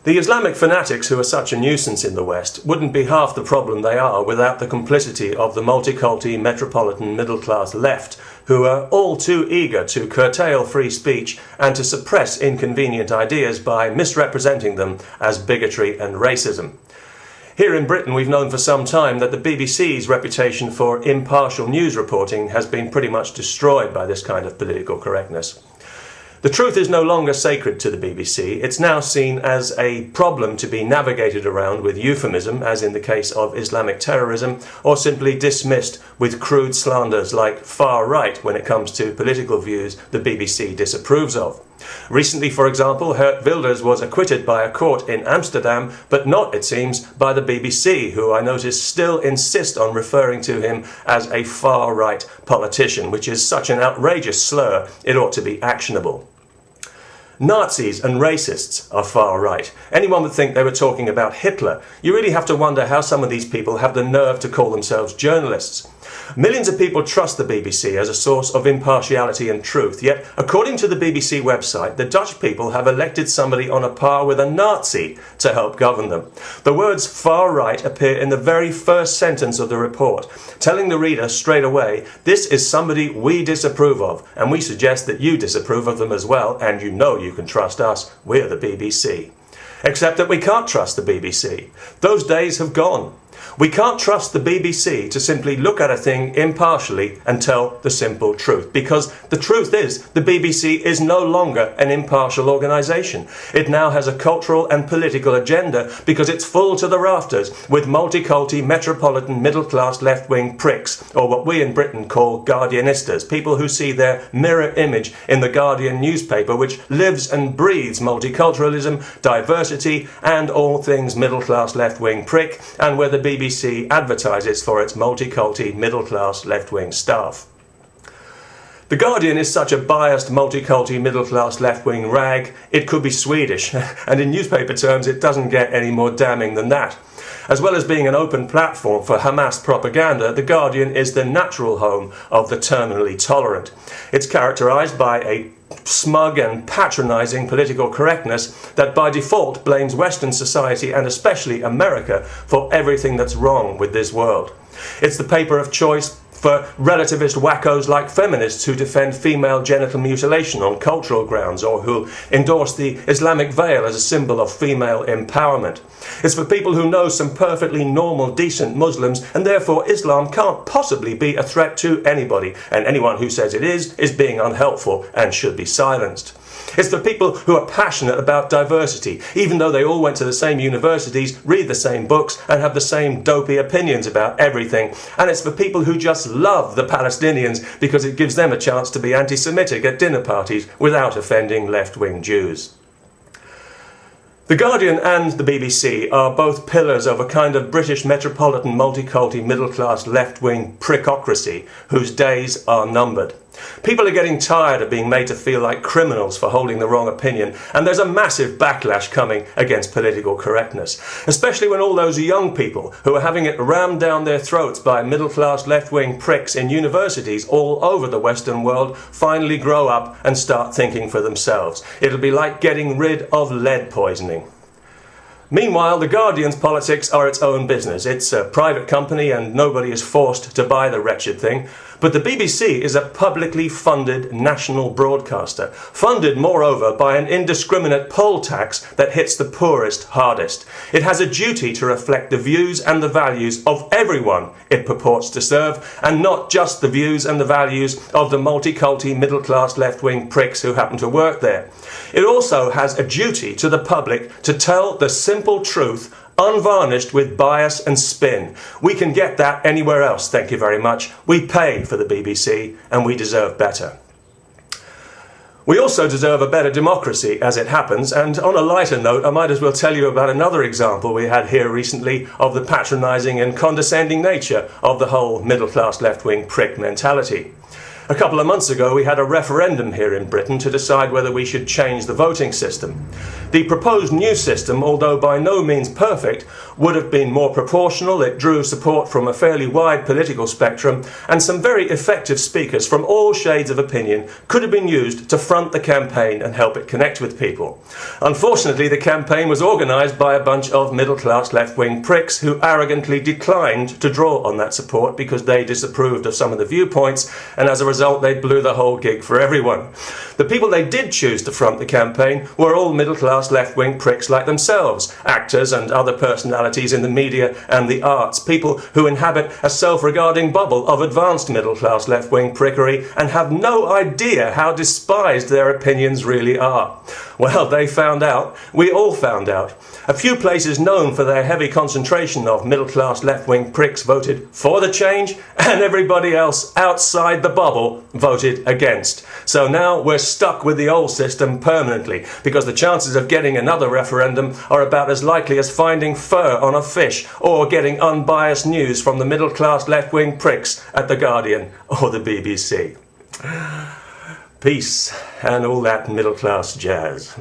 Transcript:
The Islamic fanatics who are such a nuisance in the West wouldn't be half the problem they are without the complicity of the multiculti metropolitan middle-class left, who are all too eager to curtail free speech and to suppress inconvenient ideas by misrepresenting them as bigotry and racism. Here in Britain, we've known for some time that the BBC's reputation for impartial news reporting has been pretty much destroyed by this kind of political correctness. The truth is no longer sacred to the BBC. It's now seen as a problem to be navigated around with euphemism, as in the case of Islamic terrorism, or simply dismissed with crude slanders like far right when it comes to political views the BBC disapproves of. Recently, for example, Geert Wilders was acquitted by a court in Amsterdam, but not, it seems, by the BBC, who I notice still insist on referring to him as a far-right politician, which is such an outrageous slur it ought to be actionable. Nazis and racists are far right. Anyone would think they were talking about Hitler. You really have to wonder how some of these people have the nerve to call themselves journalists. Millions of people trust the BBC as a source of impartiality and truth, yet according to the BBC website, the Dutch people have elected somebody on a par with a Nazi to help govern them. The words far right appear in the very first sentence of the report, telling the reader straight away, this is somebody we disapprove of, and we suggest that you disapprove of them as well, and you know you can trust us, we're the BBC. Except that we can't trust the BBC. Those days have gone. We can't trust the BBC to simply look at a thing impartially and tell the simple truth, because the truth is the BBC is no longer an impartial organisation. It now has a cultural and political agenda because it's full to the rafters with multiculti, metropolitan, middle-class, left-wing pricks, or what we in Britain call Guardianistas, people who see their mirror image in the Guardian newspaper, which lives and breathes multiculturalism, diversity, and all things middle-class, left-wing prick, and where the BBC advertises for its multiculti, middle-class, left-wing staff. The Guardian is such a biased, multiculti, middle-class, left-wing rag, it could be Swedish, and in newspaper terms it doesn't get any more damning than that. As well as being an open platform for Hamas propaganda, The Guardian is the natural home of the terminally tolerant. It's characterised by a smug and patronising political correctness that by default blames Western society and especially America for everything that's wrong with this world. It's the paper of choice for relativist wackos like feminists who defend female genital mutilation on cultural grounds or who endorse the Islamic veil as a symbol of female empowerment. It's for people who know some perfectly normal, decent Muslims, and therefore Islam can't possibly be a threat to anybody, and anyone who says it is being unhelpful and should be silenced. It's for people who are passionate about diversity, even though they all went to the same universities, read the same books, and have the same dopey opinions about everything. And it's for people who just love the Palestinians because it gives them a chance to be anti-Semitic at dinner parties without offending left-wing Jews. The Guardian and the BBC are both pillars of a kind of British metropolitan multiculti middle-class left-wing prickocracy whose days are numbered. People are getting tired of being made to feel like criminals for holding the wrong opinion, and there's a massive backlash coming against political correctness, especially when all those young people who are having it rammed down their throats by middle-class left-wing pricks in universities all over the Western world finally grow up and start thinking for themselves. It'll be like getting rid of lead poisoning. Meanwhile, The Guardian's politics are its own business. It's a private company and nobody is forced to buy the wretched thing. But the BBC is a publicly funded national broadcaster, funded moreover by an indiscriminate poll tax that hits the poorest hardest. It has a duty to reflect the views and the values of everyone it purports to serve, and not just the views and the values of the multiculti middle-class left-wing pricks who happen to work there. It also has a duty to the public to tell the simple truth, unvarnished with bias and spin. We can get that anywhere else, thank you very much. We pay for the BBC and we deserve better. We also deserve a better democracy, as it happens, and on a lighter note, I might as well tell you about another example we had here recently of the patronising and condescending nature of the whole middle-class left-wing prick mentality. A couple of months ago we had a referendum here in Britain to decide whether we should change the voting system. The proposed new system, although by no means perfect, would have been more proportional. It drew support from a fairly wide political spectrum, and some very effective speakers from all shades of opinion could have been used to front the campaign and help it connect with people. Unfortunately, the campaign was organised by a bunch of middle-class left-wing pricks who arrogantly declined to draw on that support because they disapproved of some of the viewpoints, and as a result they blew the whole gig for everyone. The people they did choose to front the campaign were all middle-class left-wing pricks like themselves, actors and other personalities in the media and the arts, people who inhabit a self-regarding bubble of advanced middle-class left-wing prickery and have no idea how despised their opinions really are. Well, they found out. We all found out. A few places known for their heavy concentration of middle-class left-wing pricks voted for the change, and everybody else outside the bubble voted against. So now we're stuck with the old system permanently, because the chances of getting another referendum are about as likely as finding fur on a fish or getting unbiased news from the middle-class left-wing pricks at The Guardian or the BBC. Peace and all that middle-class jazz.